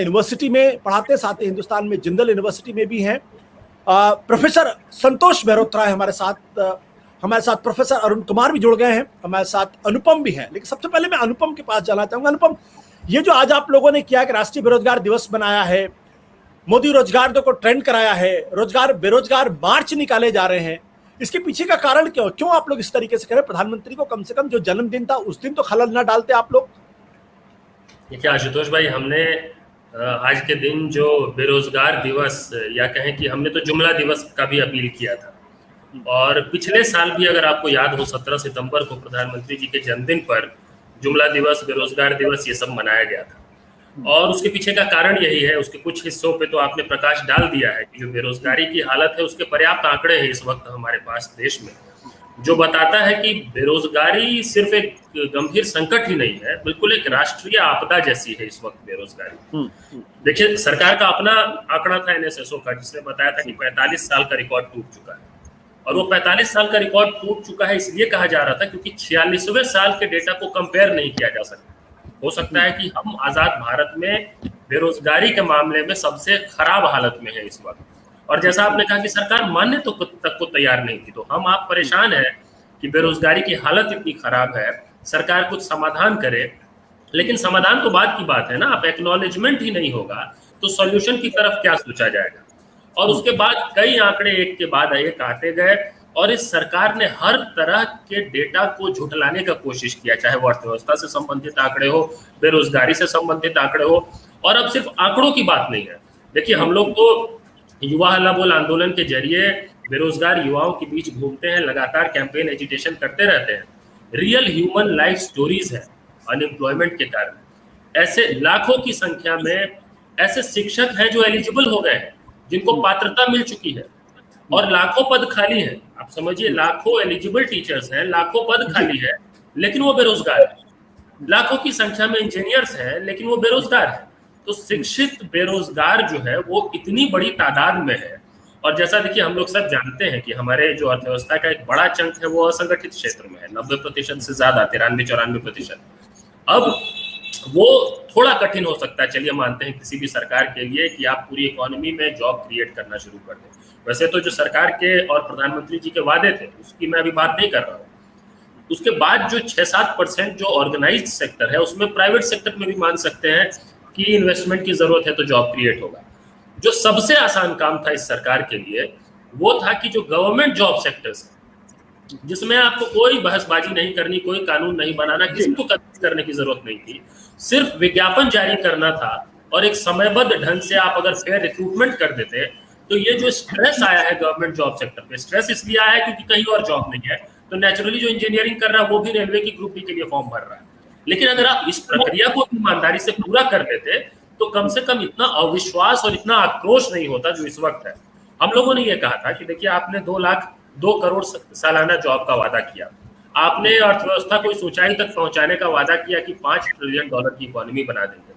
University में पढ़ाते, साथ ही हिंदुस्तान में जिंदल यूनिवर्सिटी में भी हैं। प्रोफेसर संतोष मेहरोत्रा है हमारे साथ प्रोफेसर अरुण कुमार भी जुड़ गए हैं, हमारे साथ अनुपम भी हैं। लेकिन सबसे पहले मैं अनुपम के पास जाना चाहूंगा। अनुपम, ये जो आज आप लोगों ने किया कि राष्ट्रीय बेरोजगार दिवस बनाया है, मोदी रोजगार दो को ट्रेंड कराया है, रोजगार बेरोजगार मार्च निकाले जा रहे हैं, इसके पीछे का कारण क्यों आप लोग इस तरीके से करें? प्रधानमंत्री को कम से कम जो जन्मदिन था उस दिन तो खलल ना डालते आप लोग। देखिए आशुतोष भाई, हमने आज के दिन जो बेरोजगार दिवस या कहें कि हमने तो जुमला दिवस का भी अपील किया था। और पिछले साल भी अगर आपको याद हो 17 सितंबर को प्रधानमंत्री जी के जन्मदिन पर जुमला दिवस, बेरोजगार दिवस ये सब मनाया गया था। और उसके पीछे का कारण यही है, उसके कुछ हिस्सों पे तो आपने प्रकाश डाल दिया है कि जो बेरोजगारी की हालत है उसके पर्याप्त आंकड़े हैं इस वक्त हमारे पास देश में, जो बताता है कि बेरोजगारी सिर्फ एक गंभीर संकट ही नहीं है, बिल्कुल एक राष्ट्रीय आपदा जैसी है इस वक्त बेरोजगारी। देखिए, सरकार का अपना आंकड़ा था एनएसएसओ का, जिसने बताया था कि 45 साल का रिकॉर्ड टूट चुका है। और वो 45 साल का रिकॉर्ड टूट चुका है इसलिए कहा जा रहा था क्योंकि 46वें साल के डेटा को कंपेयर नहीं किया जा सकता। हो सकता है कि हम आजाद भारत में बेरोजगारी के मामले में सबसे खराब हालत में है इस वक्त। और जैसा आपने कहा कि सरकार मानने तो तक को तैयार नहीं थी, तो हम आप परेशान हैं कि बेरोजगारी की हालत इतनी खराब है, सरकार कुछ समाधान करे। लेकिन समाधान तो बाद की बात है ना, आप एक्नॉलेजमेंट ही नहीं होगा तो सॉल्यूशन की तरफ क्या सोचा जाएगा। और उसके बाद कई आंकड़े एक के बाद एक आते गए और इस सरकार ने हर तरह के डेटा को झुठलाने का कोशिश किया, चाहे वो अर्थव्यवस्था से संबंधित आंकड़े हो, बेरोजगारी से संबंधित आंकड़े हो। और अब सिर्फ आंकड़ों की बात नहीं है। देखिए, हम लोग तो युवा हल्ला बोल आंदोलन के जरिए बेरोजगार युवाओं के बीच घूमते हैं, लगातार कैंपेन एजिटेशन करते रहते हैं। रियल ह्यूमन लाइफ स्टोरीज है अनएम्प्लॉयमेंट के कारण। ऐसे लाखों की संख्या में ऐसे शिक्षक हैं जो एलिजिबल हो गए हैं, जिनको पात्रता मिल चुकी है, और लाखों पद खाली हैं। आप समझिए, लाखों एलिजिबल टीचर्स हैं, लाखों पद खाली है, लेकिन वो बेरोजगार है। लाखों की संख्या में इंजीनियर्स हैं, लेकिन वो बेरोजगार है। तो शिक्षित बेरोजगार जो है वो इतनी बड़ी तादाद में है। और जैसा देखिए, हम लोग सब जानते हैं कि हमारे जो अर्थव्यवस्था का एक बड़ा चंक है वो असंगठित क्षेत्र में है, 90% से ज्यादा, 93-94%। अब वो थोड़ा कठिन हो सकता है, चलिए मानते हैं किसी भी सरकार के लिए, कि आप पूरी इकोनॉमी में जॉब क्रिएट करना शुरू कर दें। वैसे तो जो सरकार के और प्रधानमंत्री जी के वादे थे उसकी मैं अभी बात नहीं कर रहा हूँ। उसके बाद जो 6-7% जो ऑर्गेनाइज्ड सेक्टर है, उसमें प्राइवेट सेक्टर में भी मान सकते हैं कि इन्वेस्टमेंट की जरूरत है तो जॉब क्रिएट होगा। जो सबसे आसान काम था इस सरकार के लिए वो था कि जो गवर्नमेंट जॉब सेक्टर्स, जिसमें आपको कोई बहसबाजी नहीं करनी, कोई कानून नहीं बनाना, किसी को करने की जरूरत नहीं थी, सिर्फ विज्ञापन जारी करना था और एक समयबद्ध ढंग से आप अगर फेयर रिक्रूटमेंट कर देते, तो ये जो स्ट्रेस आया है गवर्नमेंट जॉब सेक्टर पे, स्ट्रेस इसलिए आया है क्योंकि कहीं और जॉब नहीं है, तो नेचुरली जो इंजीनियरिंग कर रहा है वो भी रेलवे की ग्रुप डी के लिए फॉर्म भर रहा है। लेकिन अगर आप इस प्रक्रिया को ईमानदारी से पूरा कर देते तो कम से कम इतना अविश्वास और इतना आक्रोश नहीं होता जो इस वक्त है। हम लोगों ने ये कहा था कि देखिए, आपने 2 करोड़ सालाना जॉब का वादा किया, आपने अर्थव्यवस्था को इस ऊंचाई तक पहुंचाने का वादा किया कि $5 ट्रिलियन की इकोनॉमी बना देंगे।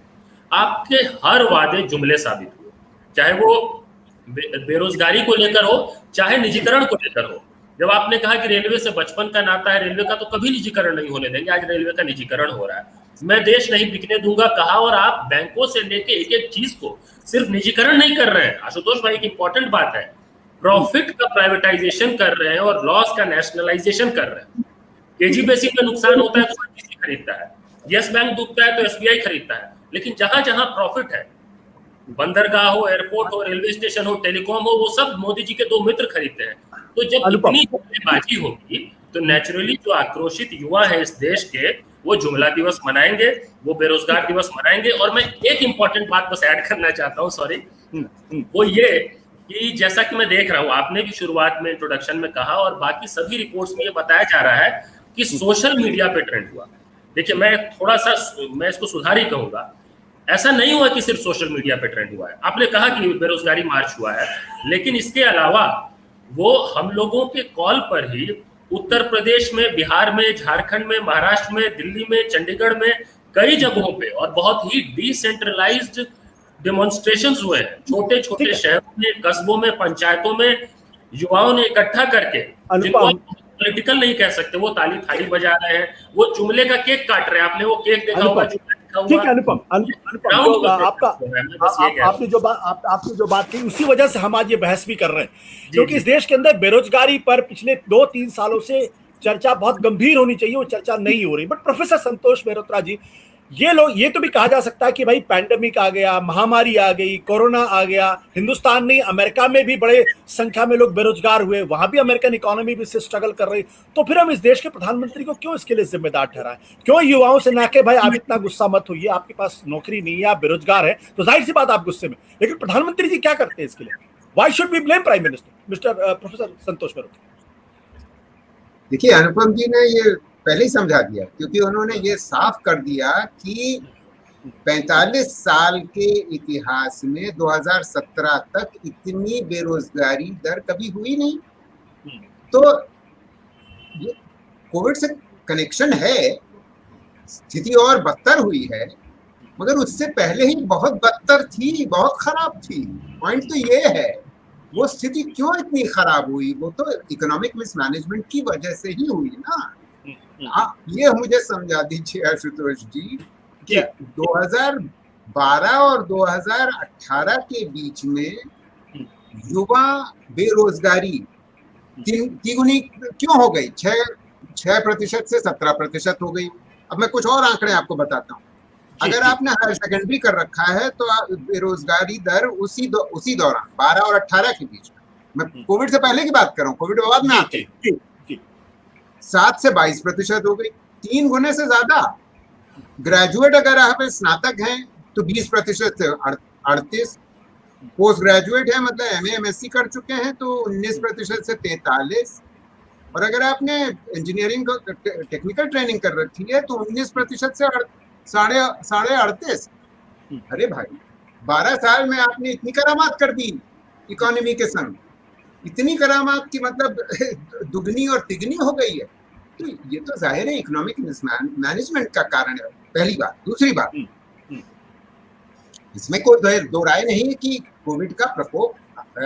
आपके हर वादे जुमले साबित हुए, चाहे वो बेरोजगारी को लेकर हो, चाहे निजीकरण को लेकर हो। जब आपने कहा कि रेलवे से बचपन का नाता है, रेलवे का तो कभी निजीकरण नहीं होने देंगे, आज रेलवे का निजीकरण हो रहा है। मैं देश नहीं बिकने दूंगा कहा, और आप बैंकों से लेके एक एक चीज को सिर्फ निजीकरण नहीं कर रहे हैं। आशुतोष भाई, एक इंपॉर्टेंट बात है, प्रॉफिट का प्राइवेटाइजेशन कर रहे हैं और लॉस का नेशनलाइजेशन कर रहे हैं। केजीबीसी में नुकसान होता है तो आईटीसी खरीदता है, यस बैंक डूबता है तो एसबीआई खरीदता है। लेकिन जहां जहां प्रॉफिट है, बंदरगाह हो, एयरपोर्ट हो, रेलवे स्टेशन हो, टेलीकॉम हो, वो सब मोदी जी के 2 मित्र खरीदते हैं। तो जब इतनी जुमलेबाजी होगी तो नेचुरली जो आक्रोशित युवा है इस देश के, वो जुमला दिवस मनाएंगे, वो बेरोजगार दिवस मनाएंगे। और मैं एक इंपॉर्टेंट बात बस ऐड करना चाहता हूँ, सॉरी, वो ये कि जैसा कि मैं देख रहा हूँ, आपने भी शुरुआत में इंट्रोडक्शन में कहा और बाकी सभी रिपोर्ट्स में ये बताया जा रहा है कि सोशल मीडिया पे ट्रेंड हुआ। देखिए, मैं इसको सुधार ही कहूंगा, ऐसा नहीं हुआ कि सिर्फ सोशल मीडिया पे ट्रेंड हुआ है। आपने कहा कि बेरोजगारी मार्च हुआ है, लेकिन इसके अलावा वो हम लोगों के कॉल पर ही उत्तर प्रदेश में, बिहार में, झारखंड में, महाराष्ट्र में, दिल्ली में, चंडीगढ़ में, कई जगहों पे और बहुत ही डिसेंट्रलाइज्ड डेमोन्स्ट्रेशंस हुए हैं। छोटे छोटे शहरों में, कस्बों में, पंचायतों में युवाओं ने इकट्ठा करके, जिनको पॉलिटिकल नहीं कह सकते, वो ताली थाली बजा रहे हैं, वो जुमले का केक काट रहे हैं। आपने वो केक देखा होगा, जुमले हुआ ठीक है अनुपम, अनुपम ग्राउंड जो को आपका प्रोटेक्ट हुआ है, मैं बस ये कह रहा आपने जो बात आपने जो बात कही उसी वजह से हम आज ये बहस भी कर रहे हैं, जी क्योंकि जी इस देश के अंदर बेरोजगारी पर पिछले 2-3 सालों से चर्चा बहुत गंभीर होनी चाहिए, वो चर्चा नहीं हो रही। बट प्रोफेसर संतोष मेहरोत्रा जी, ये तो भी कहा जा सकता है कि भाई पैंडेमिक आ गया, महामारी आ गई, कोरोना आ गया, हिंदुस्तान नहीं अमेरिका में भी बड़े संख्या में लोग बेरोजगार हुए, वहां भी अमेरिकन इकोनॉमी भी इससे स्ट्रगल कर रही। तो फिर हम इस देश के प्रधानमंत्री को क्यों इसके लिए जिम्मेदार ठहराएं? क्यों युवाओं से ना के भाई आप इतना गुस्सा मत होइए, आपके पास नौकरी नहीं है, आप बेरोजगार है, तो जाहिर सी बात आप गुस्से में, लेकिन प्रधानमंत्री जी क्या करते हैं इसके लिए? Why should be blame prime minister? Mister professor Santosh Mehrotra. देखिए, अनुपम जी ने ये पहले ही समझा दिया, क्योंकि उन्होंने ये साफ कर दिया कि 45 साल के इतिहास में 2017 तक इतनी बेरोजगारी दर कभी हुई नहीं। तो ये कोविड से कनेक्शन है, स्थिति और बदतर हुई है, मगर उससे पहले ही बहुत बदतर थी, बहुत खराब थी। पॉइंट तो ये है, वो स्थिति क्यों इतनी खराब हुई, वो तो इकोनॉमिक मिसमैनेजमेंट की वजह से ही हुई ना। आप ये मुझे समझा दीजिए आशुतोष जी कि 2012 और 2018 के बीच में युवा बेरोजगारी तिगुनी क्यों हो गई? 6% से 17% हो गई। अब मैं कुछ और आंकड़े आपको बताता हूँ। अगर आपने हायर सेकेंडरी कर रखा है तो बेरोजगारी दर उसी दौरान 12 और 18 के बीच में, मैं कोविड से पहले की बात कर रहा हूँ, कोविड के बाद में आते 7 से 22% हो गई, 3 गुने से ज्यादा। ग्रेजुएट अगर आप स्नातक हैं तो 20% से 38, पोस्ट ग्रेजुएट है मतलब एमए एमएससी कर चुके हैं तो 19% से 43, और अगर आपने इंजीनियरिंग टेक्निकल ट्रेनिंग कर रखी है तो 19% से 38.5। अरे भाई, 12 साल में आपने इतनी करामात कर दी इकोनॉमी के संग, इतनी करामात की मतलब दुगनी और तिगनी हो गई है। तो ये तो जाहिर है इकोनॉमिक मैनेजमेंट का कारण है, पहली बात। दूसरी बात, इसमें कोई दो राय नहीं है कि कोविड का प्रकोप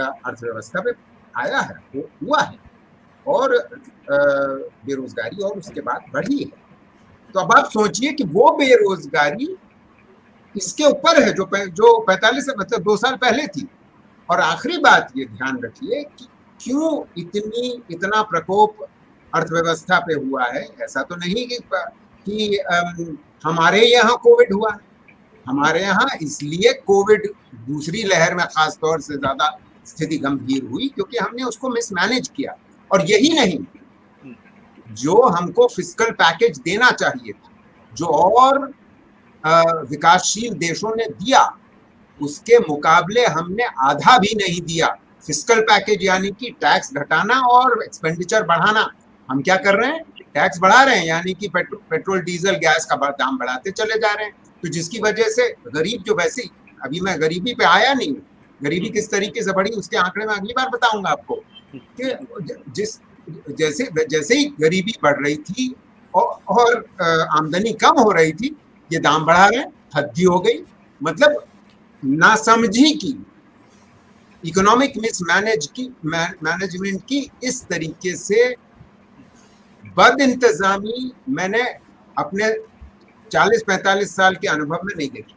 अर्थव्यवस्था पे आया है, हुआ है, और बेरोजगारी और उसके बाद बढ़ी है। तो अब आप सोचिए कि वो बेरोजगारी इसके ऊपर है जो 45 से मतलब 2 साल पहले थी। और आखिरी बात ये ध्यान रखिए कि क्यों इतना प्रकोप अर्थव्यवस्था पे हुआ है। ऐसा तो नहीं कि हमारे यहाँ कोविड हुआ, हमारे यहाँ इसलिए कोविड दूसरी लहर में खास तौर से ज्यादा स्थिति गंभीर हुई क्योंकि हमने उसको मिसमैनेज किया। और यही नहीं, जो हमको फिस्कल पैकेज देना चाहिए था, जो और विकासशील देशों ने दिया, उसके मुकाबले हमने आधा भी नहीं दिया। फिस्कल पैकेज यानी कि टैक्स घटाना और एक्सपेंडिचर बढ़ाना। हम क्या कर रहे हैं? टैक्स बढ़ा रहे हैं, यानी कि पेट्रोल डीजल गैस का दाम बढ़ाते चले जा रहे हैं। तो जिसकी वजह से गरीब, जो वैसे ही, अभी मैं गरीबी पे आया नहीं, गरीबी किस तरीके से बढ़ी उसके आंकड़े में अगली बार बताऊंगा आपको कि जैसे ही गरीबी बढ़ रही थी और आमदनी कम हो रही थी, ये दाम बढ़ा रहे हैं, हद्दी हो गई। मतलब नासमझी की, इकोनॉमिक मैनेजमेंट की इस तरीके से बद इंतजामी मैंने अपने 40-45 साल के अनुभव में नहीं देखी।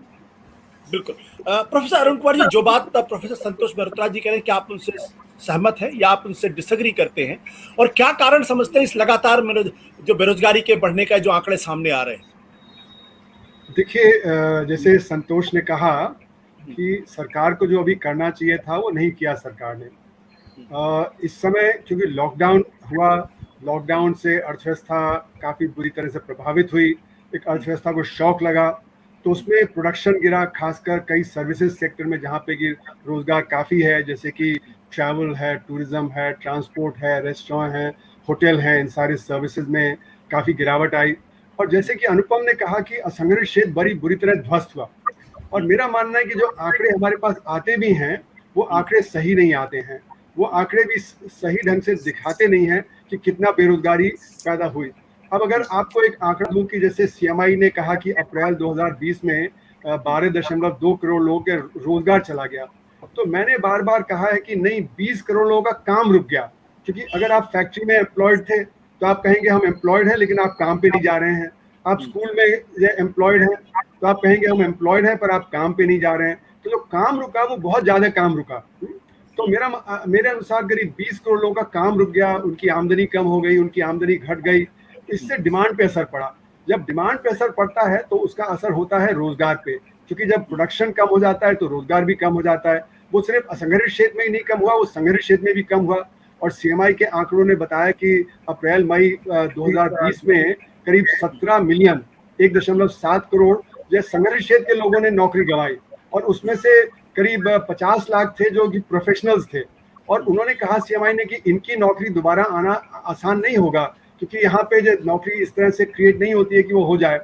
बिल्कुल। प्रोफेसर अरुण कुमार जी, जो बात प्रोफेसर संतोष मेहरोत्रा जी कह रहे हैं, क्या आप उनसे सहमत हैं या आप उनसे डिसएग्री करते हैं, और क्या कारण समझते हैं इस लगातार जो बेरोजगारी के बढ़ने का जो आंकड़े सामने आ रहे हैं? देखिए, जैसे संतोष ने कहा कि सरकार को जो अभी करना चाहिए था वो नहीं किया सरकार ने। इस समय क्योंकि लॉकडाउन हुआ, लॉकडाउन से अर्थव्यवस्था काफ़ी बुरी तरह से प्रभावित हुई, एक अर्थव्यवस्था को शॉक लगा, तो उसमें प्रोडक्शन गिरा, खासकर कई सर्विसेज सेक्टर में जहाँ पे कि रोज़गार काफ़ी है, जैसे कि ट्रैवल है, टूरिज़्म है, ट्रांसपोर्ट है, रेस्टोरेंट है, होटल है, इन सारे सर्विसेज में काफ़ी गिरावट आई। और जैसे कि अनुपम ने कहा कि असंगठित क्षेत्र बड़ी बुरी तरह ध्वस्त हुआ। और मेरा मानना है कि जो आंकड़े हमारे पास आते भी हैं वो आंकड़े सही नहीं आते हैं, वो आंकड़े भी सही ढंग से दिखाते नहीं हैं कि कितना बेरोजगारी पैदा हुई। अब अगर आपको एक आंकड़ा दूं कि जैसे सीएमआई ने कहा कि अप्रैल 2020 में 12.2 करोड़ लोगों के रोजगार चला गया, तो मैंने बार बार कहा है कि नहीं, 20 करोड़ लोगों का काम रुक गया। क्योंकि अगर आप फैक्ट्री में एम्प्लॉयड थे तो आप कहेंगे हम एम्प्लॉयड हैं लेकिन आप काम पे नहीं जा रहे हैं, आप स्कूल में एम्प्लॉयड हैं तो आप कहेंगे हम एम्प्लॉयड हैं पर आप काम पे नहीं जा रहे हैं, तो जो काम रुका वो बहुत ज्यादा काम रुका। तो मेरे अनुसार करीब 20 करोड़ लोगों का काम रुक गया, उनकी आमदनी कम हो गई, उनकी आमदनी घट गई, इससे डिमांड पे असर पड़ा। जब डिमांड पे असर पड़ता है तो उसका असर होता है रोजगार पे, क्योंकि जब प्रोडक्शन कम हो जाता है तो रोजगार भी कम हो जाता है। वो सिर्फ असंगठित क्षेत्र में ही नहीं कम हुआ, वो संगठित क्षेत्र में भी कम हुआ। और सीएमआई के आंकड़ों ने बताया कि अप्रैल मई 2020 में करीब 17 मिलियन 1.7 करोड़ जो संगठित क्षेत्र के लोगों ने नौकरी गंवाई, और उसमें से करीब 50 लाख थे जो कि प्रोफेशनल्स थे। और उन्होंने कहा सीएमआई ने कि इनकी नौकरी दोबारा आना आसान नहीं होगा, क्योंकि यहाँ पे जो नौकरी इस तरह से क्रिएट नहीं होती है कि वो हो जाए।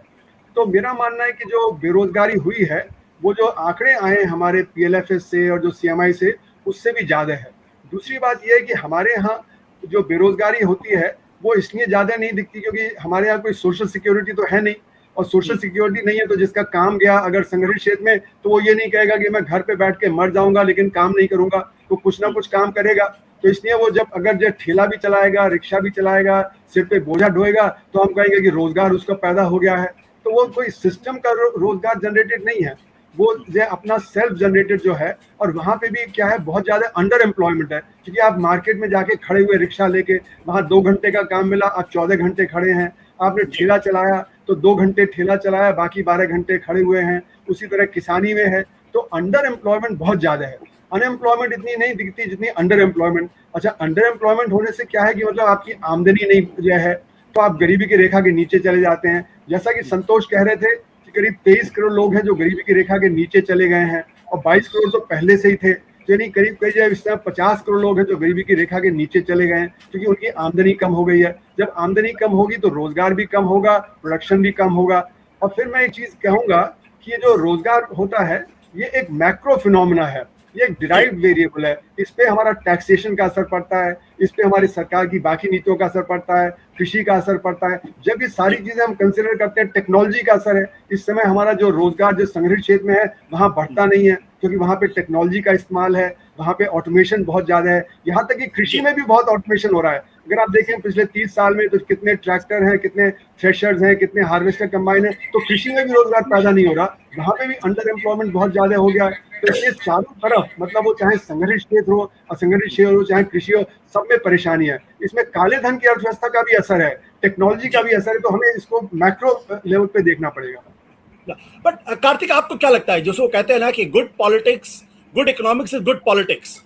तो मेरा मानना है कि जो बेरोजगारी हुई है वो जो आंकड़े आए हमारे PLFS से और जो CMI से उससे भी ज़्यादा है। दूसरी बात यह है कि हमारे यहाँ जो बेरोजगारी होती है वो इसलिए ज़्यादा नहीं दिखती क्योंकि हमारे यहाँ कोई सोशल सिक्योरिटी तो है नहीं, और सोशल सिक्योरिटी नहीं है तो जिसका काम गया अगर संगठित क्षेत्र में तो वो ये नहीं कहेगा कि मैं घर पे बैठ के मर जाऊंगा लेकिन काम नहीं करूंगा, तो कुछ ना कुछ काम करेगा। तो इसलिए वो जब अगर जो ठेला भी चलाएगा, रिक्शा भी चलाएगा, सिर पे बोझा ढोएगा तो हम कहेंगे कि रोजगार उसका पैदा हो गया है। तो वो कोई सिस्टम का रोजगार जनरेटेड नहीं है, वो जो अपना सेल्फ जनरेटेड जो है। और वहाँ पे भी क्या है, बहुत ज्यादा अंडर एम्प्लॉयमेंट है, क्योंकि आप मार्केट में जाके खड़े हुए रिक्शा लेके वहाँ 2 घंटे का काम मिला, आप 14 घंटे खड़े हैं। आपने ठेला चलाया तो 2 घंटे ठेला चलाया, बाकी 12 घंटे खड़े हुए हैं। उसी तरह किसानी में है, तो अंडर एम्प्लॉयमेंट बहुत ज्यादा है। अनएम्प्लॉयमेंट इतनी नहीं दिखती जितनी अंडर एम्प्लॉयमेंट। अच्छा, अंडर एम्प्लॉयमेंट होने से क्या है कि मतलब आपकी आमदनी नहीं जो है तो आप गरीबी की रेखा के नीचे चले जाते हैं। जैसा कि संतोष कह रहे थे कि करीब 23 करोड़ लोग हैं जो गरीबी की रेखा के नीचे चले गए हैं, और 22 करोड़ तो पहले से ही थे। यानी करीब इस तरह 50 करोड़ लोग हैं जो गरीबी की रेखा के नीचे चले गए हैं, क्योंकि उनकी आमदनी कम हो गई है। जब आमदनी कम होगी तो रोजगार भी कम होगा, प्रोडक्शन भी कम होगा। और फिर मैं एक चीज कहूंगा कि ये जो रोजगार होता है ये एक मैक्रो फिनोमिना है, ये एक डिराइव्ड वेरिएबल है। इस पे हमारा टैक्सेशन का असर पड़ता है, इस पे हमारी सरकार की बाकी नीतियों का असर पड़ता है, कृषि का असर पड़ता है। जब ये सारी चीजें हम कंसिडर करते हैं, टेक्नोलॉजी का असर है। इस समय हमारा जो रोजगार जो संगठित क्षेत्र में है वहाँ बढ़ता नहीं है, क्योंकि वहाँ पे टेक्नोलॉजी का इस्तेमाल है, वहाँ पे ऑटोमेशन बहुत ज्यादा है। यहाँ तक कि कृषि में भी बहुत ऑटोमेशन हो रहा है। अगर आप देखें पिछले 30 साल में तो कितने ट्रैक्टर हैं, कितने थ्रेशर्स हैं, कितने हार्वेस्टर कंबाइन है, तो कृषि में भी रोजगार पैदा नहीं हो रहा, वहाँ पे भी अंडर एम्प्लॉयमेंट बहुत ज्यादा हो गया है। तो इसलिए चारों तरफ मतलब वो चाहे संगठित क्षेत्र हो, असंगठित क्षेत्र हो, चाहे कृषि हो, सब में परेशानी है। इसमें काले धन की अर्थव्यवस्था का भी असर है, टेक्नोलॉजी का भी असर है, तो हमें इसको मैक्रो लेवल पे देखना पड़ेगा। बट कार्तिक, आपको क्या लगता है, जैसे वो कहते हैं ना कि good politics, good economics is good politics,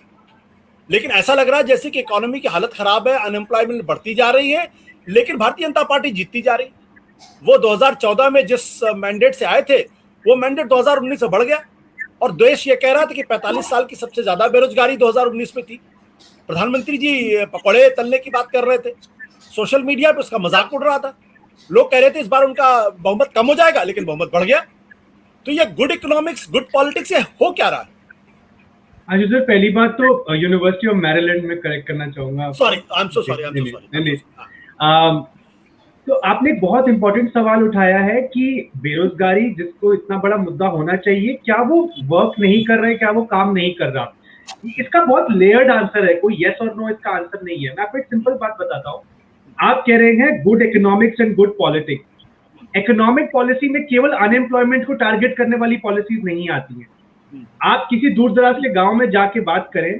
लेकिन ऐसा लग रहा है जैसे कि इकोनॉमी की हालत खराब है, अनएम्प्लॉयमेंट बढ़ती जा रही है, लेकिन भारतीय जनता पार्टी जीतती जा रही। वो 2014 में जिस मैंडेट से आए थे वो मैंडेट 2019 से बढ़ गया, और देश ये कह रहा था कि 45 साल की सबसे ज्यादा बेरोजगारी 2019 में थी। प्रधानमंत्री जी पकौड़े तलने की बात कर रहे थे, सोशल मीडिया पे उसका मजाक उड़ रहा था, लोग कह रहे थे इस बार उनका बहुमत कम हो जाएगा, लेकिन बहुमत बढ़ गया। तो ये गुड इकोनॉमिक्स, गुड पॉलिटिक्स, ये हो क्या रहा है? आज सर पहली बात तो यूनिवर्सिटी ऑफ मैरीलैंड में करेक्ट करना चाहूंगा। Sorry, I am so sorry. तो आपने बहुत इंपॉर्टेंट सवाल उठाया है कि बेरोजगारी जिसको इतना बड़ा मुद्दा होना चाहिए, क्या वो वर्क नहीं कर रहे, क्या वो काम नहीं कर रहा? इसका बहुत लेयर्ड आंसर है, कोई यस और नो इसका आंसर नहीं है। मैं आपको एक सिंपल बात बताता हूँ। आप कह रहे हैं good economics and good politics. Economic policy में केवल अनएम्प्लॉयमेंट को टारगेट करने वाली पॉलिसीज नहीं आती हैं। आप किसी दूर दराज के गांव में जाके बात करें,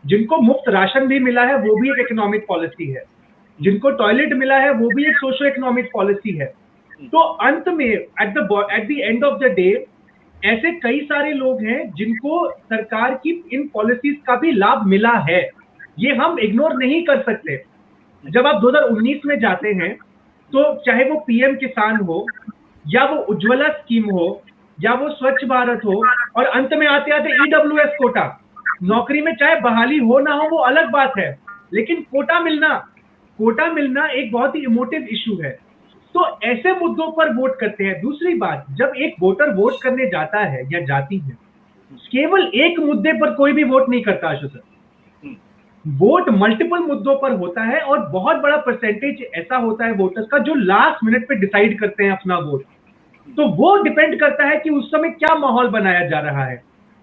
जिनको मुफ्त राशन भी मिला है वो भी एक इकोनॉमिक पॉलिसी है, जिनको टॉयलेट मिला है वो भी एक सोशो इकोनॉमिक पॉलिसी है। तो अंत में at the end of the day ऐसे कई सारे लोग हैं जिनको सरकार की इन पॉलिसीज का भी लाभ मिला है, ये हम इग्नोर नहीं कर सकते। जब आप 2019 में जाते हैं तो चाहे वो पीएम किसान हो, या वो उज्ज्वला स्कीम हो, या वो स्वच्छ भारत हो, और अंत में आते आते ईडब्ल्यूएस कोटा, नौकरी में चाहे बहाली हो ना हो वो अलग बात है, लेकिन कोटा मिलना एक बहुत ही इमोटिव इशू है। तो ऐसे मुद्दों पर वोट करते हैं। दूसरी बात, जब एक वोटर वोट करने जाता है या जाती है, केवल एक मुद्दे पर कोई भी वोट नहीं करता आशु सर, वोट मल्टीपल मुद्दों पर होता है, और बहुत बड़ा परसेंटेज ऐसा होता है वोटर्स का जो लास्ट मिनट पे डिसाइड करते हैं अपना वोट। तो वो डिपेंड करता है कि उस समय क्या माहौल बनाया जा रहा है।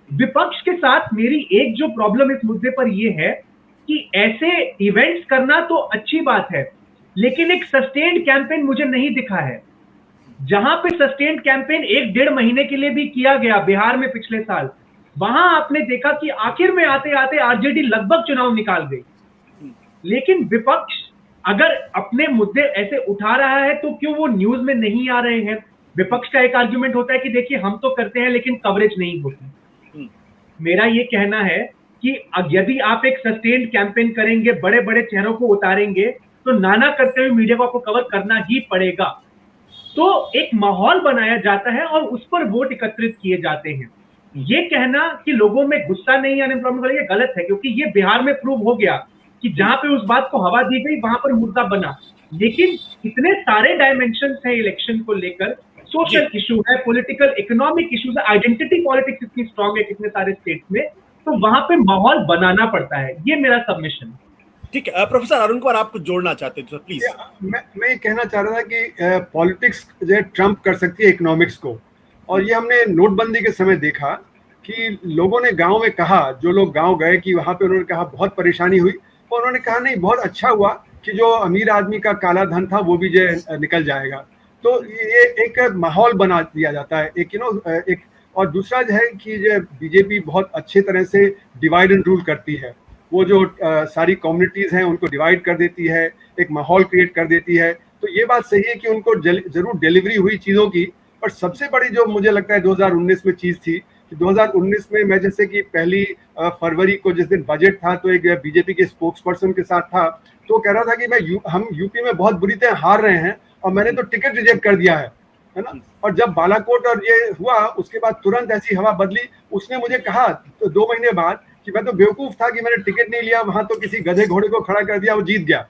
विपक्ष के साथ मेरी एक जो प्रॉब्लम इस मुद्दे पर यह है कि ऐसे इवेंट्स करना तो अच्छी बात है, लेकिन एक सस्टेन्ड कैंपेन मुझे नहीं दिखा है। जहां पे सस्टेन्ड कैंपेन 1-1.5 महीने के लिए भी किया गया बिहार में पिछले साल, वहां आपने देखा कि आखिर में आते आते आरजेडी लगभग चुनाव निकाल गई। लेकिन विपक्ष अगर अपने मुद्दे ऐसे उठा रहा है तो क्यों वो न्यूज में नहीं आ रहे हैं? विपक्ष का एक आर्गुमेंट होता है कि देखिए हम तो करते हैं लेकिन कवरेज नहीं होती। मेरा ये कहना है कि यदि आप एक सस्टेन्ड कैंपेन करेंगे, बड़े बड़े चेहरों को उतारेंगे, तो नाना करते हुए मीडिया को आपको कवर करना ही पड़ेगा। तो एक माहौल बनाया जाता है और उस पर वोट एकत्रित किए जाते हैं। ये कहना कि लोगों में गुस्सा नहीं, अनएम्प्लॉयमेंट वाला, ये गलत है, क्योंकि ये बिहार में प्रूव हो गया कि जहां पे उस बात को हवा दी गई वहां पर मुद्दा बना। लेकिन इतने सारे डायमेंशन है इलेक्शन को लेकर, सोशल इशू है, पॉलिटिकल इकोनॉमिक इश्यूज है, आइडेंटिटी पॉलिटिक्स इतनी स्ट्रांग है कितने सारे स्टेट्स में, तो वहां पे माहौल बनाना पड़ता है। ये मेरा सबमिशन। ठीक है, प्रोफेसर अरुण कुमार आप कुछ जोड़ना चाहते थे प्लीज। मैं ये कहना चाह रहा था कि पॉलिटिक्स जो है ट्रम्प कर सकती है इकोनॉमिक्स को, और ये हमने नोटबंदी के समय देखा कि लोगों ने गांव में कहा, जो लोग गांव गए कि वहां पे उन्होंने कहा बहुत परेशानी हुई, और उन्होंने कहा नहीं बहुत अच्छा हुआ कि जो अमीर आदमी का काला धन था वो भी जो निकल जाएगा। तो ये एक माहौल बना दिया जाता है एक एक। और दूसरा जो है कि जो बीजेपी बहुत अच्छे तरह से डिवाइड एंड रूल करती है, वो जो सारी कम्युनिटीज हैं उनको डिवाइड कर देती है, एक माहौल क्रिएट कर देती है। तो ये बात सही है कि उनको जरूर डिलीवरी हुई चीज़ों की। और सबसे बड़ी जो मुझे लगता है 2019 में चीज़ थी कि 2019 में मैं जैसे कि 1 फरवरी को जिस दिन बजट था तो एक बीजेपी के स्पोक्स पर्सन के साथ था, तो कह रहा था कि हम यूपी में बहुत बुरी तरह हार रहे हैं और मैंने तो टिकट रिजेक्ट कर दिया है ना। और जब बालाकोट और ये हुआ उसके बाद तुरंत ऐसी हवा बदली। उसने मुझे कहा तो 2 महीने बाद कि मैं तो बेवकूफ था कि मैंने टिकट नहीं लिया, वहां तो किसी गधे घोड़े को खड़ा कर दिया, वो जीत गया।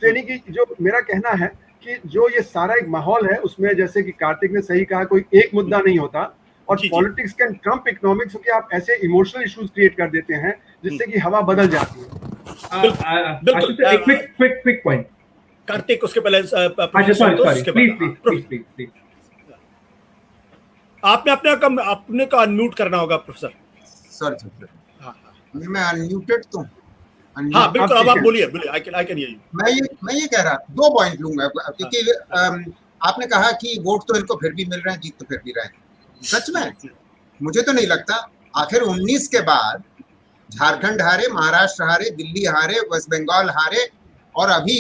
तो यानी कि जो मेरा कहना है कि जो ये सारा एक माहौल है उसमें, जैसे कि कार्तिक ने सही कहा, कोई एक मुद्दा नहीं होता, और पॉलिटिक्स कैन ट्रम्प इकोनॉमिक्स, क्योंकि आप ऐसे इमोशनल इश्यूज क्रिएट कर देते हैं जिससे कि हवा बदल जाती है। क्विक पॉइंट कार्तिक, उसके पहले प्लीज आपने अपने को अनम्यूट करना होगा प्रोफेसर। सॉरी मैं अनम्यूटेड तो हाँ बिल्कुल, अब आप बोलिए आई कैन हियर यू। मैं ये कह रहा 2 पॉइंट लूंगा, क्योंकि आपने कहा कि वोट तो इनको फिर भी मिल रहे हैं, जीत तो फिर भी रहे हैं। सच में मुझे तो नहीं लगता। आखिर 19 के बाद झारखंड हारे, महाराष्ट्र हारे, दिल्ली हारे, वेस्ट बंगाल हारे, और अभी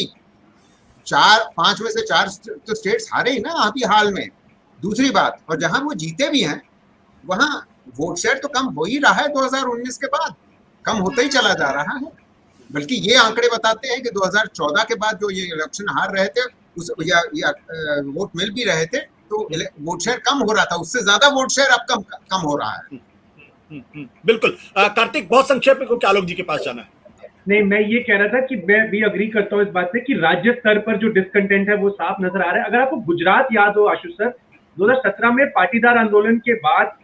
5 में से 4 तो स्टेट्स हारे ही ना अभी हाल में। दूसरी बात, और जहां वो जीते भी हैं वहां वोट शेयर तो कम हो ही रहा है 2019 के बाद, कम होता ही चला जा रहा है। बल्कि ये आंकड़े बताते हैं कि 2014 के बाद जो ये इलेक्शन हार रहे थे या वोट मिल भी रहे थे तो वोट शेयर कम हो रहा था, उससे ज्यादा वोट शेयर अब कम हो रहा है। बिल्कुल। कार्तिक बहुत संक्षेप में, क्योंकि आलोक जी के पास जाना है। नहीं, मैं ये कह रहा था कि मैं भी अग्री करता हूँ इस बात से कि राज्य स्तर पर जो डिसकंटेंट है वो साफ नजर आ रहा है। अगर आपको गुजरात याद हो आशुष सर, 2017 में पाटीदार आंदोलन के बाद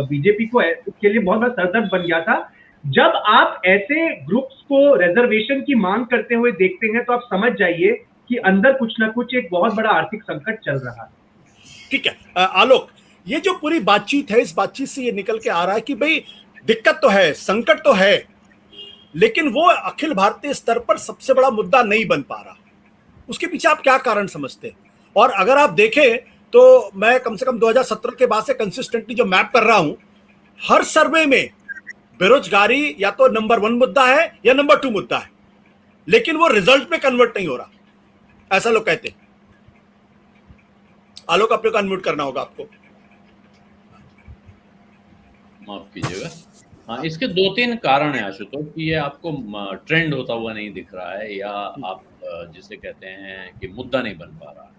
बीजेपी को उसके लिए बहुत बड़ा सरदर्द बन गया था। जब आप ऐसे ग्रुप्स को रिजर्वेशन की मांग करते हुए देखते हैं तो आप समझ जाइए कि अंदर कुछ ना कुछ एक बहुत बड़ा आर्थिक संकट चल रहा है। ठीक है आलोक, ये जो पूरी बातचीत है, इस बातचीत से ये निकल के आ रहा है कि भाई दिक्कत तो है, संकट तो है, लेकिन वो अखिल भारतीय स्तर पर सबसे बड़ा मुद्दा नहीं बन पा रहा। उसके पीछे आप क्या कारण समझते हैं? और अगर आप देखें तो मैं कम से कम 2017 के बाद से कंसिस्टेंटली जो मैप कर रहा हूं, हर सर्वे में बेरोजगारी या तो नंबर 1 मुद्दा है या नंबर 2 मुद्दा है, लेकिन वो रिजल्ट में कन्वर्ट नहीं हो रहा, ऐसा लोग कहते हैं। आलोक, अपने को अनम्यूट करना होगा आपको। माफ कीजिएगा। हाँ, इसके 2-3 कारण है आशुतोष कि ये आपको ट्रेंड होता हुआ नहीं दिख रहा है, या आप जिसे कहते हैं कि मुद्दा नहीं बन पा रहा है।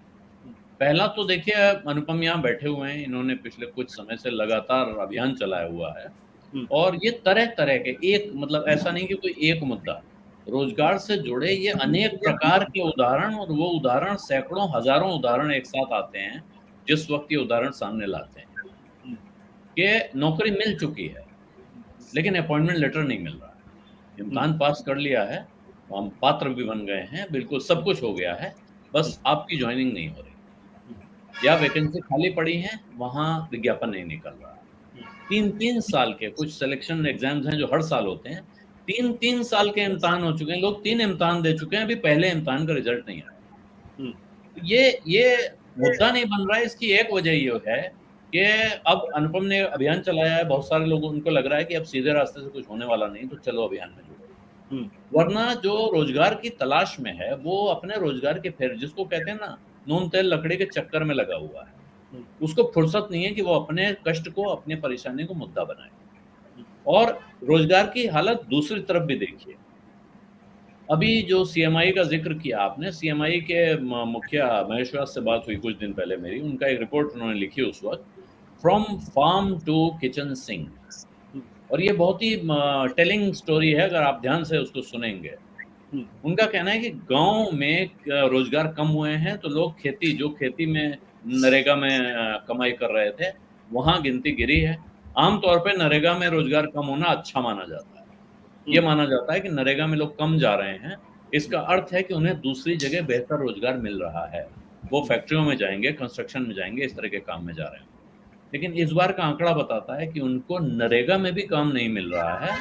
पहला तो देखिए, अनुपम यहाँ बैठे हुए हैं, इन्होंने पिछले कुछ समय से लगातार अभियान चलाया हुआ है, और ये तरह तरह के, एक मतलब ऐसा नहीं कि कोई एक मुद्दा, रोजगार से जुड़े ये अनेक प्रकार के उदाहरण, और वो उदाहरण सैकड़ों हजारों उदाहरण एक साथ आते हैं जिस वक्त ये उदाहरण सामने लाते हैं कि नौकरी मिल चुकी है लेकिन अपॉइंटमेंट लेटर नहीं मिल रहा है, इम्तिहान पास कर लिया है, हम पात्र भी बन गए हैं, बिल्कुल सब कुछ हो गया है, बस आपकी ज्वाइनिंग नहीं हो रही, या वैकेंसी खाली पड़ी है, वहाँ विज्ञापन नहीं निकल रहा। 3-3 साल के कुछ सिलेक्शन एग्जाम्स हैं जो हर साल होते हैं, 3-3 साल के इम्तिहान हो चुके हैं, लोग 3 इम्तिहान दे चुके हैं, अभी पहले इम्तिहान का रिजल्ट नहीं आया। ये मुद्दा नहीं बन रहा है, इसकी एक वजह ये है कि अब अनुपम ने अभियान चलाया है, बहुत सारे लोगों उनको लग रहा है कि अब सीधे रास्ते से कुछ होने वाला नहीं, तो चलो अभियान में जुड़ो। वरना जो रोजगार की तलाश में है वो अपने रोजगार के फेर, जिसको कहते हैं ना नून तेल लकड़ी के चक्कर में लगा हुआ है, उसको फुर्सत नहीं है कि वो अपने कष्ट को, अपने परेशानी को मुद्दा बनाए। और रोजगार की हालत दूसरी तरफ भी देखिए, अभी जो सीएमआई का जिक्र किया आपने, सीएमआई के मुखिया महेश व्यास से बात हुई कुछ दिन पहले मेरी, उनका एक रिपोर्ट उन्होंने लिखी उस वक्त, from farm to kitchen sink, और ये बहुत ही टेलिंग स्टोरी है अगर आप ध्यान से उसको सुनेंगे। उनका कहना है कि गांव में रोजगार कम हुए हैं तो लोग खेती में नरेगा में कमाई कर रहे थे, वहां गिनती गिरी है। आमतौर पे नरेगा में रोजगार कम होना अच्छा माना जाता है, ये माना जाता है कि नरेगा में लोग कम जा रहे हैं, इसका अर्थ है कि उन्हें दूसरी जगह बेहतर रोजगार मिल रहा है, वो फैक्ट्रियों में जाएंगे, कंस्ट्रक्शन में जाएंगे, इस तरह के काम में जा रहे हैं। लेकिन इस बार का आंकड़ा बताता है कि उनको नरेगा में भी काम नहीं मिल रहा है,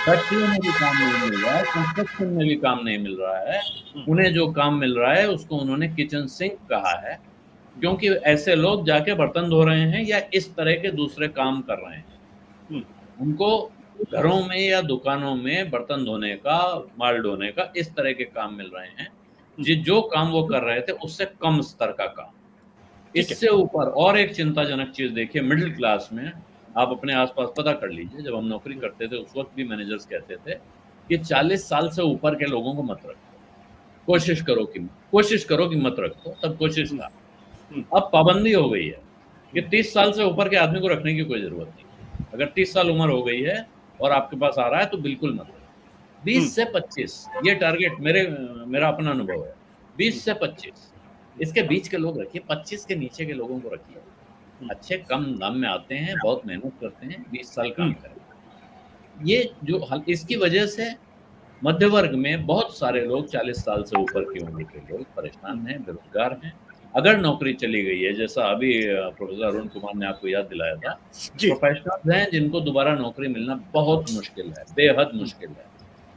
फैक्ट्रियों में भी काम नहीं मिल रहा है, कंस्ट्रक्शन में भी काम नहीं मिल रहा है। उन्हें जो काम मिल रहा है उसको उन्होंने किचन सिंक कहा है, क्योंकि ऐसे लोग जाके बर्तन धो रहे हैं या इस तरह के दूसरे काम कर रहे हैं। उनको घरों में या दुकानों में बर्तन धोने का, माल ढोने का, इस तरह के काम मिल रहे हैं। जो काम वो कर रहे थे उससे कम स्तर का काम। इससे ऊपर और एक चिंताजनक चीज देखिए, मिडिल क्लास में आप अपने आसपास पता कर लीजिए, जब हम नौकरी करते थे उस वक्त भी मैनेजर्स कहते थे कि 40 साल से ऊपर के लोगों को मत रखो, कोशिश करो कि मत रखो, तब कोशिश था। अब पाबंदी हो गई है कि 30 साल से ऊपर के आदमी को रखने की कोई जरूरत नहीं। अगर 30 साल उम्र हो गई है और आपके पास आ रहा है तो बिल्कुल मत रखो। 20 से 25 ये टारगेट मेरा अपना अनुभव है, 20 से 25 इसके बीच के लोग रखिए, 25 के नीचे के लोगों को रखिए। अच्छे कम दाम में आते हैं, बहुत मेहनत करते हैं, 20 साल काम करें। ये जो इसकी वजह से मध्य वर्ग में बहुत सारे लोग 40 साल से ऊपर की उम्र के लोग परेशान हैं, बेरोजगार हैं। अगर नौकरी चली गई है, जैसा अभी प्रोफेसर अरुण कुमार ने आपको याद दिलाया था, प्रोफेशनल्स हैं जिनको दोबारा नौकरी मिलना बहुत मुश्किल है, बेहद मुश्किल है,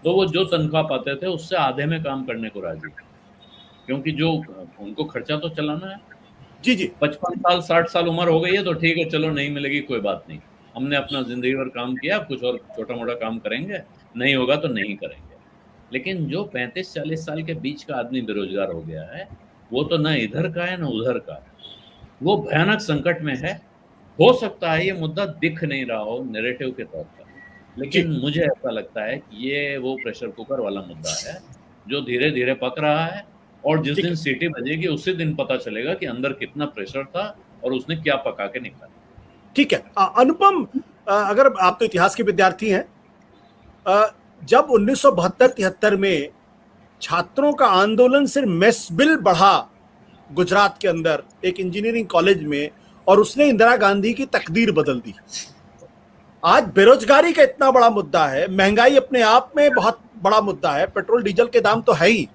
तो वो जो तनख्वाह पाते थे उससे आधे में काम करने को राजी है, क्योंकि जो उनको खर्चा तो चलाना है। जी 55 साल 60 साल उम्र हो गई है तो ठीक है, चलो नहीं मिलेगी कोई बात नहीं, हमने अपना जिंदगी भर काम किया, कुछ और छोटा मोटा काम करेंगे, नहीं होगा तो नहीं करेंगे। लेकिन जो 35-40 साल के बीच का आदमी बेरोजगार हो गया है, वो तो ना इधर का है ना उधर का है, वो भयानक संकट में है। हो सकता है ये मुद्दा दिख नहीं रहा हो नैरेटिव के तौर पर, लेकिन मुझे ऐसा लगता है कि ये वो प्रेशर कुकर वाला मुद्दा है जो धीरे धीरे पक रहा है, और जिस दिन सीटी बजेगी उसी दिन पता चलेगा कि अंदर कितना प्रेशर था और उसने क्या पका के निकाला। ठीक है अनुपम, अगर आप तो इतिहास के विद्यार्थी हैं, जब 1972-73 में छात्रों का आंदोलन से मेस बिल बढ़ा गुजरात के अंदर एक इंजीनियरिंग कॉलेज में, और उसने इंदिरा गांधी की तकदीर बदल दी। आज बेरोजगारी का इतना बड़ा मुद्दा है, महंगाई अपने आप में बहुत बड़ा मुद्दा है, पेट्रोल डीजल के दाम तो है ही,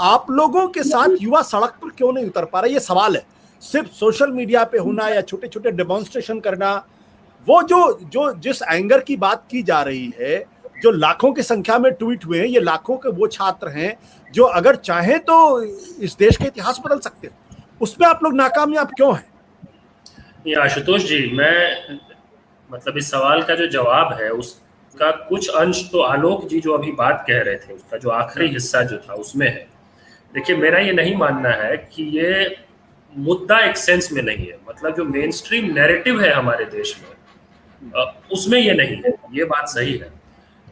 आप लोगों के साथ युवा सड़क पर क्यों नहीं उतर पा रहा? ये सवाल है। सिर्फ सोशल मीडिया पे होना या छोटे छोटे डेमोन्स्ट्रेशन करना, वो जो जिस एंगर की बात की जा रही है, जो लाखों की संख्या में ट्वीट हुए हैं, ये लाखों के वो छात्र हैं जो अगर चाहें तो इस देश का इतिहास बदल सकते हैं, उसमें आप लोग नाकामयाब क्यों हैं? ये आशुतोष जी, मैं मतलब इस सवाल का जो जवाब है उसका कुछ अंश तो आलोक जी जो अभी बात कह रहे थे उसका जो आखिरी हिस्सा जो था उसमें है। देखिए, मेरा ये नहीं मानना है कि ये मुद्दा एक सेंस में नहीं है, मतलब जो मेन स्ट्रीम नैरेटिव है हमारे देश में उसमें ये नहीं है, ये बात सही है।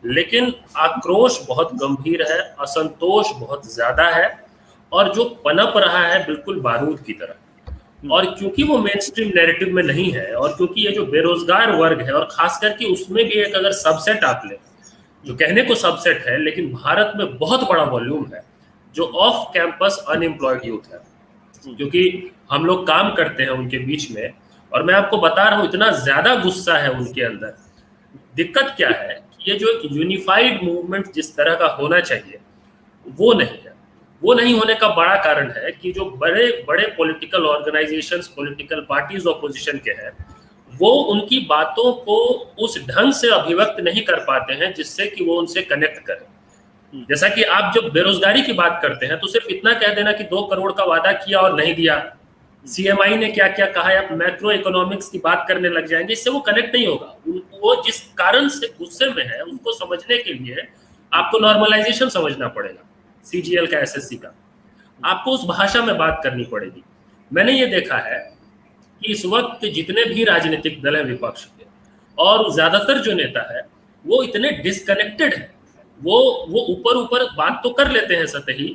लेकिन आक्रोश बहुत गंभीर है, असंतोष बहुत ज्यादा है, और जो पनप रहा है बिल्कुल बारूद की तरह। और क्योंकि वो मेन स्ट्रीम नैरेटिव में नहीं है, और क्योंकि ये जो बेरोजगार वर्ग है, और खास करके उसमें भी एक अगर सबसेट आप लें, जो कहने को सबसेट है लेकिन भारत में बहुत बड़ा वॉल्यूम है, जो ऑफ कैंपस अनएम्प्लॉयड यूथ है, क्योंकि हम लोग काम करते हैं उनके बीच में, और मैं आपको बता रहा हूँ इतना ज्यादा गुस्सा है उनके अंदर। दिक्कत क्या है कि ये जो एक यूनिफाइड मूवमेंट जिस तरह का होना चाहिए वो नहीं है। वो नहीं होने का बड़ा कारण है कि जो बड़े बड़े political organisations, political parties opposition के हैं, वो उनकी बातों को उस ढंग से अभिव्यक्त नहीं कर पाते हैं जिससे कि वो उनसे कनेक्ट करें। जैसा कि आप जब बेरोजगारी की बात करते हैं तो सिर्फ इतना कह देना कि 2 करोड़ का वादा किया और नहीं दिया, CMI ने क्या क्या कहा है, आप मैक्रो इकोनॉमिक्स की बात करने लग जाएंगे, इससे वो कनेक्ट नहीं होगा। वो जिस कारण से गुस्से में है उसको समझने के लिए आपको नॉर्मलाइजेशन समझना पड़ेगा, CGL का, SSC का। आपको उस भाषा में बात करनी पड़ेगी। मैंने ये देखा है कि इस वक्त जितने भी राजनीतिक दल हैं विपक्ष के, और ज्यादातर जो नेता है वो इतने डिस्कनेक्टेड है। वो ऊपर बात तो कर लेते हैं सतही,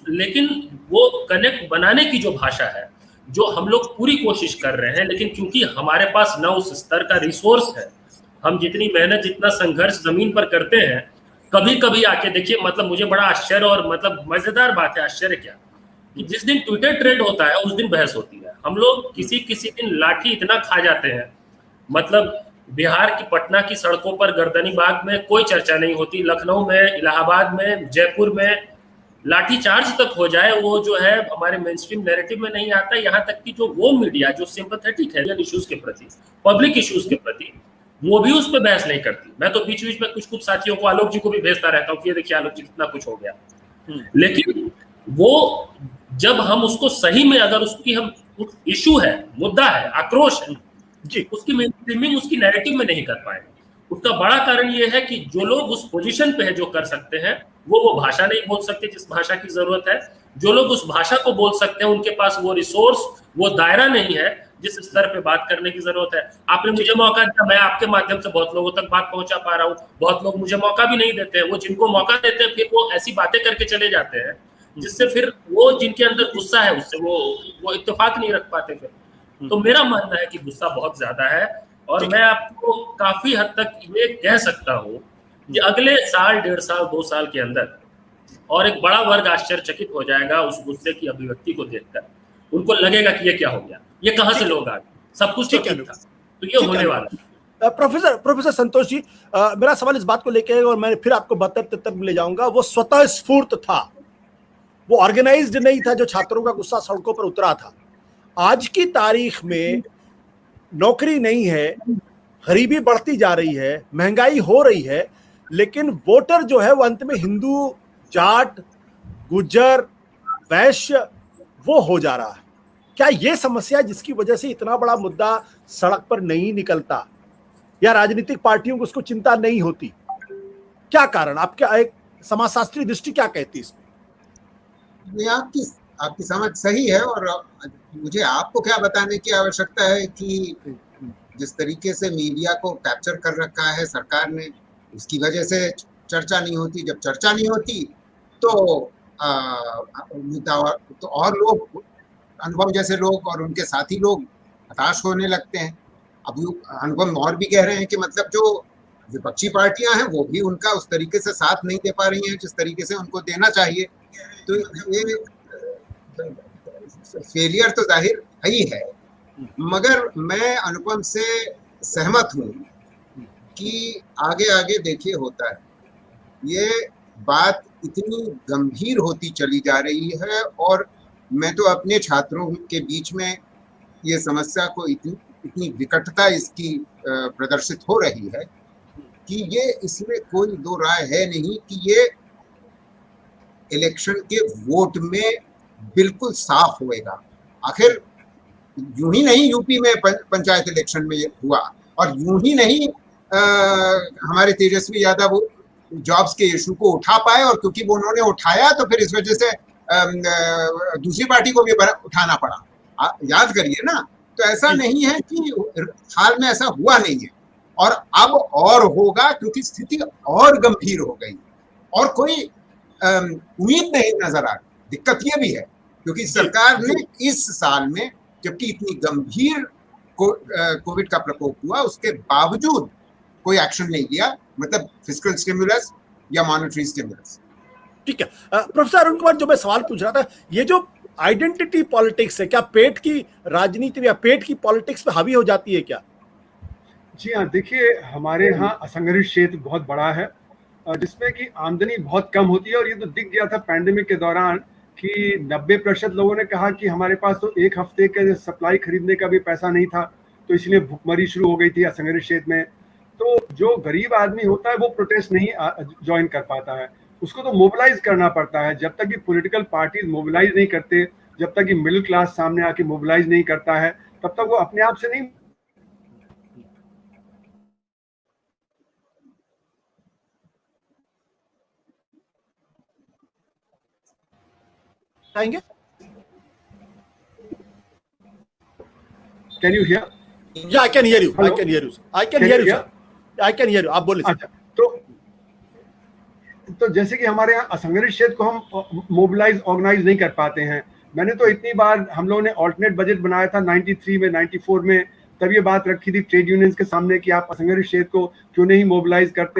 लेकिन वो कनेक्ट बनाने की जो भाषा है, जो हम लोग पूरी कोशिश कर रहे हैं, लेकिन क्योंकि हमारे पास न उस स्तर का रिसोर्स है, हम जितनी मेहनत, जितना संघर्ष जमीन पर करते हैं, कभी कभी आके देखिए, मतलब मुझे बड़ा आश्चर्य और मतलब मजेदार बात है, आश्चर्य क्या, कि जिस दिन ट्विटर ट्रेंड होता है उस दिन बहस होती है। हम लोग किसी दिन लाठी इतना खा जाते हैं, मतलब बिहार की, पटना की सड़कों पर गर्दनी बाग में कोई चर्चा नहीं होती, लखनऊ में, इलाहाबाद में, जयपुर में लाठी चार्ज तक हो जाए, वो जो है हमारे मेन स्ट्रीम नैरेटिव में नहीं आता। यहाँ तक कि जो वो मीडिया जो सिंपैथेटिक है इश्यूज के प्रति, पब्लिक इश्यूज के प्रति, वो भी उस पर बहस नहीं करती। मैं तो बीच बीच में कुछ साथियों को, आलोक जी को भी भेजता रहता हूँ कि ये देखिए आलोक जी कितना कुछ हो गया, लेकिन वो जब हम उसको सही में, अगर उसकी हम इशू है, मुद्दा है, आक्रोश है जी, उसकी मेन स्ट्रीमिंग, उसकी नैरेटिव में नहीं कर पाए। उसका बड़ा कारण ये है कि जो लोग उस पोजीशन पे है, जो कर सकते हैं, वो भाषा नहीं बोल सकते जिस भाषा की जरूरत है। जो लोग उस भाषा को बोल सकते हैं, उनके पास वो रिसोर्स, वो दायरा नहीं है जिस स्तर पे बात करने की जरूरत है। आपने मुझे मौका दिया, मैं आपके माध्यम से बहुत लोगों तक बात पहुंचा पा रहा हूँ। बहुत लोग मुझे मौका भी नहीं देते हैं। वो जिनको मौका देते हैं, फिर वो ऐसी बातें करके चले जाते हैं जिससे फिर वो जिनके अंदर गुस्सा है उससे वो इत्तेफाक नहीं रख पाते फिर। तो मेरा मानना है कि गुस्सा बहुत ज्यादा है, और मैं आपको काफी हद तक ये कह सकता हूँ कि अगले साल, 1.5 साल, 2 साल के अंदर और एक बड़ा वर्ग आश्चर्यचकित हो जाएगा उस गुस्से की अभिव्यक्ति को देखकर। उनको लगेगा कि ये क्या हो गया, ये कहाँ से लोग आ गए, सब कुछ तो ठीक था। तो ये होने वाला है। प्रोफेसर संतोष जी, मेरा सवाल इस बात को लेकर है, और मैं फिर आपको 72-73 में ले जाऊंगा। वो स्वतः स्फूर्त था, वो ऑर्गेनाइज्ड नहीं था, जो छात्रों का गुस्सा सड़कों पर उतरा था। आज की तारीख में नौकरी नहीं है, गरीबी बढ़ती जा रही है, महंगाई हो रही है, लेकिन वोटर जो है वो अंत में हिंदू, जाट, गुज्जर, वैश्य वो हो जा रहा है। क्या ये समस्या जिसकी वजह से इतना बड़ा मुद्दा सड़क पर नहीं निकलता, या राजनीतिक पार्टियों को उसको चिंता नहीं होती? क्या कारण, आपके एक समाजशास्त्री दृष्टि क्या कहती है इसमें? आपकी समझ सही है, और मुझे आपको क्या बताने की आवश्यकता है कि जिस तरीके से मीडिया को कैप्चर कर रखा है सरकार ने, उसकी वजह से चर्चा नहीं होती। जब चर्चा नहीं होती तो मुद्दा तो और लोग, अनुपम जैसे लोग और उनके साथी लोग हताश होने लगते हैं। अब अनुपम और भी कह रहे हैं कि मतलब जो विपक्षी पार्टियां हैं वो भी उनका उस तरीके से साथ नहीं दे पा रही हैं जिस तरीके से उनको देना चाहिए। तो ये फेलियर तो जाहिर है ही है, मगर मैं अनुपम से सहमत हूँ कि आगे आगे देखिए होता है, ये बात इतनी गंभीर होती चली जा रही है, और मैं तो अपने छात्रों के बीच में ये समस्या को इतनी विकटता इसकी प्रदर्शित हो रही है कि ये, इसमें कोई दो राय है नहीं कि ये इलेक्शन के वोट में बिल्कुल साफ होएगा। आखिर यूं ही नहीं यूपी में पंचायत इलेक्शन में हुआ, और यूं ही नहीं हमारे तेजस्वी यादव वो जॉब्स के इशू को उठा पाए, और क्योंकि वो उन्होंने उठाया तो फिर इस वजह से दूसरी पार्टी को भी उठाना पड़ा। याद करिए ना, तो ऐसा नहीं है कि हाल में ऐसा हुआ नहीं है, और अब और होगा क्योंकि स्थिति और गंभीर हो गई, और कोई उम्मीद नहीं नजर आ रही। दिक्कत ये भी है क्योंकि सरकार ने इस साल में, जबकि इतनी गंभीर कोविड का प्रकोप हुआ, उसके बावजूद कोई एक्शन नहीं लिया, मतलब फिस्कल स्टिमुलस या मॉनेटरी स्टिमुलस। ठीक है। प्रोफेसर अरुण कुमार, जो मैं सवाल पूछ रहा था, ये जो आइडेंटिटी पॉलिटिक्स है, क्या पेट की राजनीति या पेट की पॉलिटिक्स पे हावी हो जाती है क्या? जी हाँ, देखिए हमारे यहाँ असंगठित क्षेत्र बहुत बड़ा है, जिसमें कि आमदनी बहुत कम होती है, और ये तो दिख गया था पैंडेमिक के दौरान कि 90% लोगों ने कहा कि हमारे पास तो एक हफ्ते के सप्लाई खरीदने का भी पैसा नहीं था, तो इसलिए भुखमरी शुरू हो गई थी असंगठित क्षेत्र में। तो जो गरीब आदमी होता है वो प्रोटेस्ट नहीं ज्वाइन कर पाता है, उसको तो मोबिलाइज करना पड़ता है। जब तक कि पॉलिटिकल पार्टीज मोबिलाइज नहीं करते जब तक कि मिडिल क्लास सामने आके मोबिलाइज नहीं करता है तब तक वो अपने आप से नहीं आएंगे। Can you hear? या I can hear you, I Hello? Can hear you, I can Can hear you you hear? Sir, I can hear you, आप बोले सर। अच्छा, तो जैसे कि हमारे यहाँ असंगठित क्षेत्र को हम मोबिलाइज ऑर्गेनाइज नहीं कर पाते हैं। मैंने तो इतनी बार हम लोगों ने ऑल्टरनेट बजट बनाया था 93 में, 94 में, तब ये बात रखी थी ट्रेड यूनियंस के सामने कि आप असंगठित क्षेत्र को क्यों नहीं मोबिलाइज करते हैं।